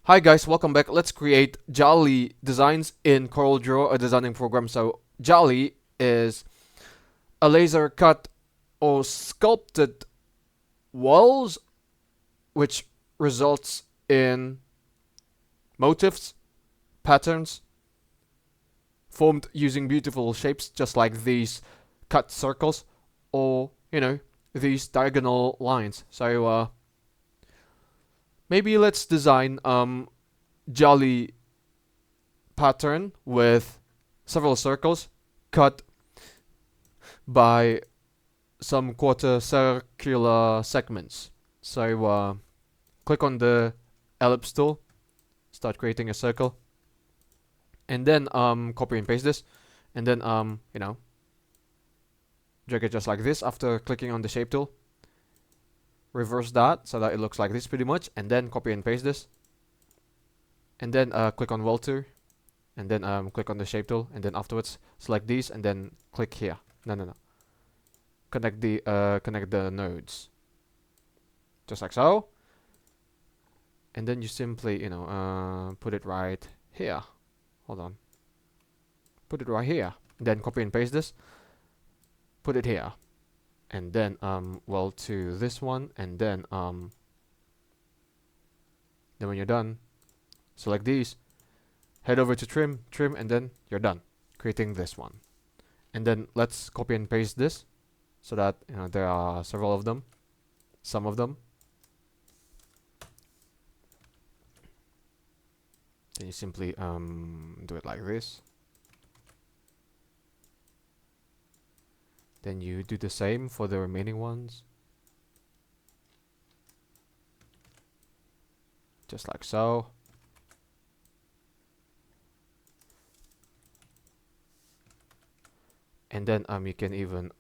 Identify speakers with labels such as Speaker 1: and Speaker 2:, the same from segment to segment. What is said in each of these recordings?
Speaker 1: Hi guys, welcome back. Let's create Jaali designs in CorelDraw, a designing program. So Jaali is a laser cut or sculpted walls which results in motifs, patterns formed using beautiful shapes just like these cut circles or, these diagonal lines. So maybe let's design Jaali pattern with several circles cut by some quarter circular segments. So click on the ellipse tool, start creating a circle, and then copy and paste this, and then drag it just like this after clicking on the shape tool. Reverse that so that it looks like this pretty much, and then copy and paste this, and then click on Welter, and then click on the shape tool, and then afterwards select these, and then click here. No. Connect the nodes, just like so. And then you simply, put it right here. Hold on. Put it right here. Then copy and paste this. Put it here. And then, well, to this one. And then when you're done, select these. Head over to trim, and then you're done creating this one. And then let's copy and paste this so that, there are several of them. Some of them. Then you simply do it like this. Then you do the same for the remaining ones. Just like so. And then you can even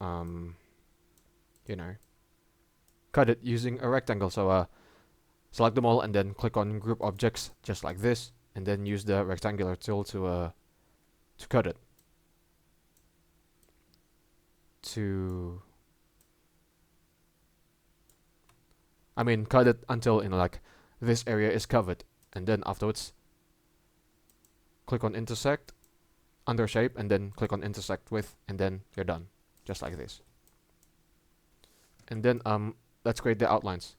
Speaker 1: cut it using a rectangle. So select them all and then click on group objects just like this, and then use the rectangular tool to cut it. Cut it until like this area is covered, and then afterwards click on intersect under shape, and then click on intersect with, and then you're done, just like this. And then let's create the outlines.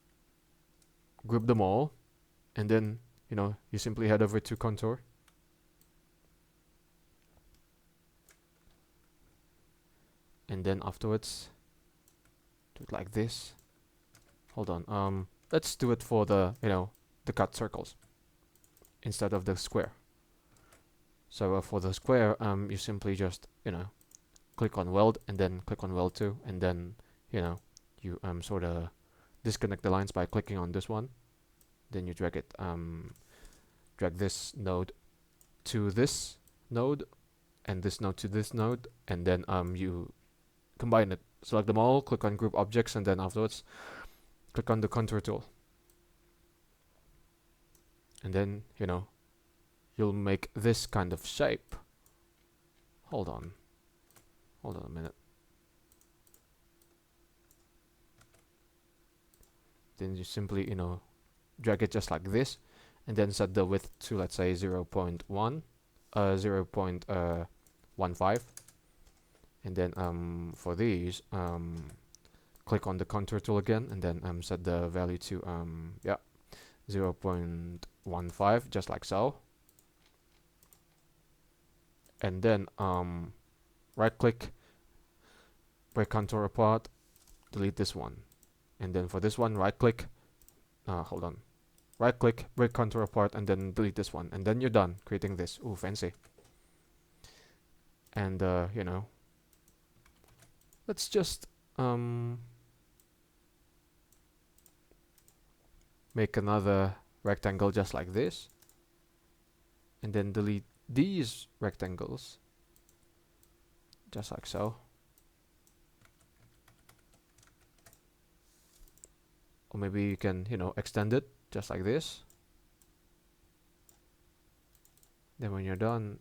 Speaker 1: Group them all, and then you simply head over to contour, and then afterwards do it like this. Hold on, let's do it for the the cut circles instead of the square. So for the square, you simply just click on weld, and then click on weld 2, and then you sort of disconnect the lines by clicking on this one. Then you drag it, drag this node to this node, and this node to this node, and then you combine it. Select them all, click on group objects, and then afterwards click on the contour tool, and then you'll make this kind of shape. Hold on a minute. Then you simply drag it just like this, and then set the width to, let's say, 0.15, and then for these click on the contour tool again, and then set the value to 0.15, just like so. And then right click, break contour apart, delete this one. And then for this one, right click, right click, break contour apart, and then delete this one. And then you're done creating this. Ooh, fancy. And let's just make another rectangle just like this, and then delete these rectangles just like so. Or maybe you can extend it just like this. Then when you're done,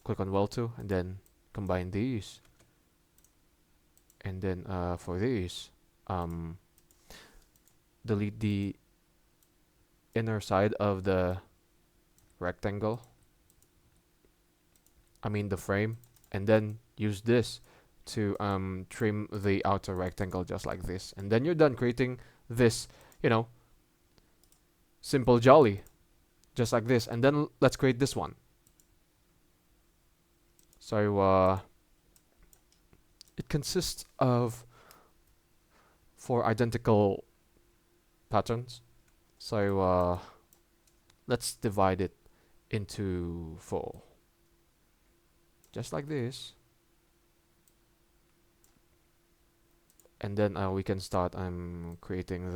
Speaker 1: click on weld 2, and then combine these. And then for these, delete the inner side of the rectangle, I mean the frame, and then use this to trim the outer rectangle just like this, and then you're done creating this, you know, simple Jaali just like this. And then let's create this one. So it consists of 4 identical patterns. So let's divide it into 4 just like this, and then we can start creating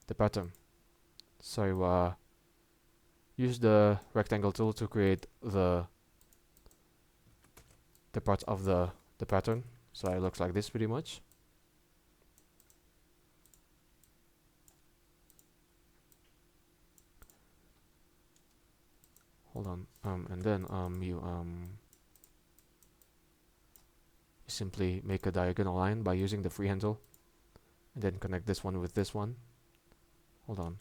Speaker 1: the pattern. So use the rectangle tool to create the parts of the pattern. So it looks like this pretty much. Hold on, and then you simply make a diagonal line by using the freehand tool, and then connect this one with this one. Hold on,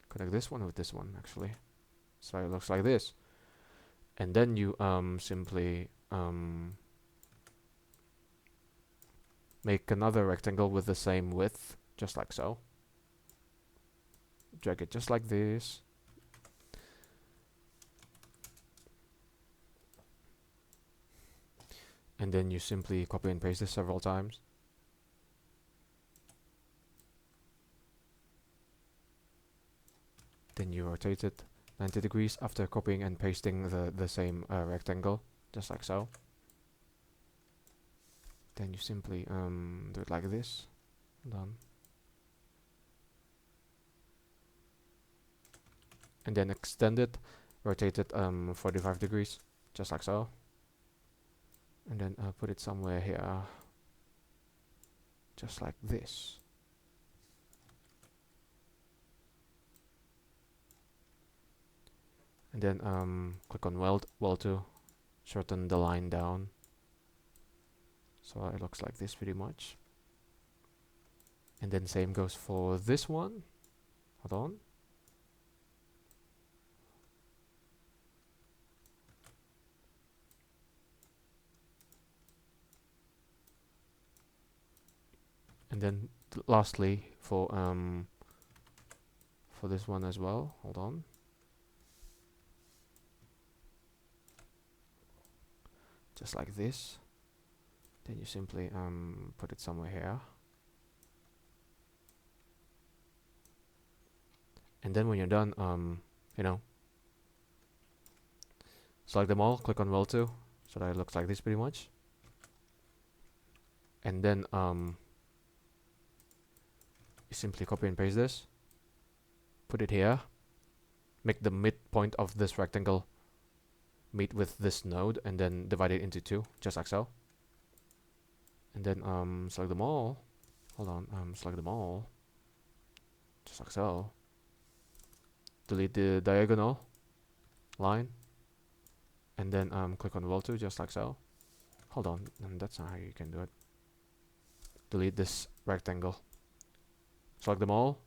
Speaker 1: connect this one with this one actually. So it looks like this, and then you simply make another rectangle with the same width, just like so. Drag it just like this. And then you simply copy and paste this several times. Then you rotate it 90 degrees after copying and pasting the same rectangle, just like so. Then you simply do it like this. Done. And then extend it, rotate it 45 degrees, just like so. And then put it somewhere here, just like this. And then click on weld to shorten the line down. So it looks like this pretty much. And then same goes for this one. Hold on. And then lastly for this one as well. Hold on. Just like this. Then you simply put it somewhere here. And then when you're done, you know, select them all, click on weld to, so that it looks like this pretty much. And then you simply copy and paste this, put it here, make the midpoint of this rectangle meet with this node, and then divide it into 2, just like so. And then select them all. Hold on, select them all, just like so. Delete the diagonal line, and then click on weld to, just like so. Hold on, that's not how you can do it. Delete this rectangle. Select them all,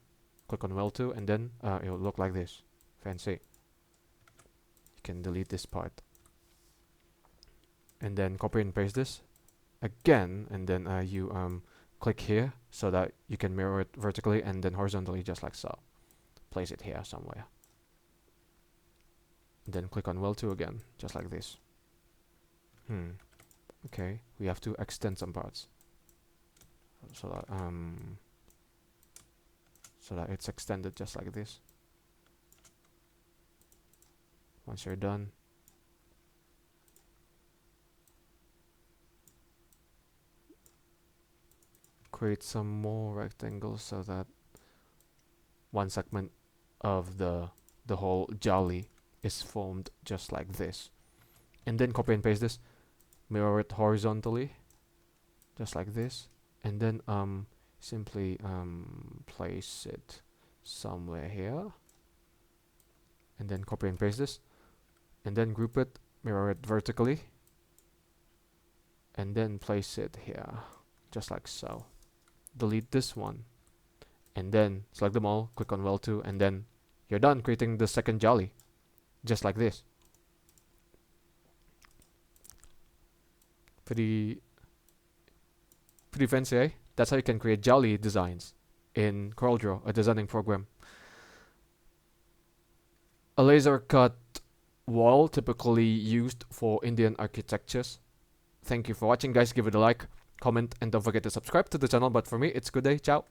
Speaker 1: click on weld to, and then it will look like this. Fancy. You can delete this part. And then copy and paste this again, and then you click here so that you can mirror it vertically and then horizontally, just like so. Place it here somewhere. And then click on weld to again, just like this. Okay, we have to extend some parts. So that it's extended just like this. Once you're done, create some more rectangles so that one segment of the whole Jaali is formed just like this. And then copy and paste this, mirror it horizontally, just like this. And then simply place it somewhere here, and then copy and paste this, and then group it, mirror it vertically, and then place it here, just like so. Delete this one, and then select them all, click on well to, and then you're done creating the second Jaali, just like this. Pretty fancy, eh? That's how you can create Jaali designs in CorelDraw, a designing program. A laser cut wall typically used for Indian architectures. Thank you for watching, guys. Give it a like, comment, and don't forget to subscribe to the channel. But for me, it's good day. Ciao.